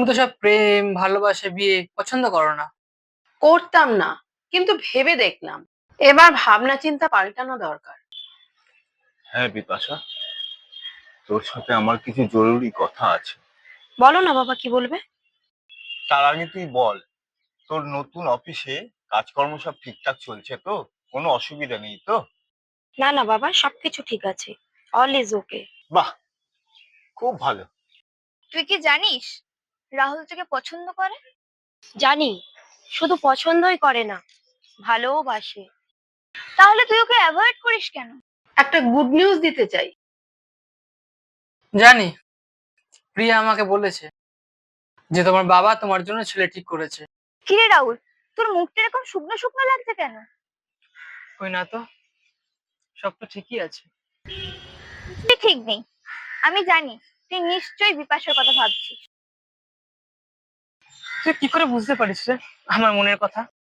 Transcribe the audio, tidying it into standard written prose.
তো সব প্রেম ভালোবাসা বিয়ে পছন্দ করো না। করতাম না, কিন্তু ভেবে দেখলাম এবার ভাবনা চিন্তা পাল্টানো দরকার। হ্যাঁ বিপাশা, তোর সাথে আমার কিছু জরুরি কথা আছে। বলো না বাবা, কি বলবে? তার আগে তুই বল, তোর নতুন অফিসে কাজকর্ম সব ঠিকঠাক চলছে তো? কোনো অসুবিধা নেই তো? না না বাবা, সবকিছু ঠিক আছে, অল ইজ ওকে। বাহ, খুব ভালো। তুই কি জানিস রাহুল তোকে পছন্দ করে? জানি, শুধু পছন্দই করে না, ভালোবাসে। তাহলে তুই ওকে অ্যাভয়েড করিস কেন? একটা গুড নিউজ দিতে চাই। জানি, প্রিয়া আমাকে বলেছে যে তোমার বাবা তোমার জন্য ছেলে ঠিক করেছে। কিরে রাহুল, তোর মুখটা এরকম শুকনো শুকনো লাগছে কেন? কই না তো, সব তো ঠিকই আছে। তুই ঠিক নেই, আমি জানি। তুই নিশ্চয়ই বিপাশার কথা ভাবছিস। তুই কি করে বুঝতে পারিস রে আমার মনের কথা?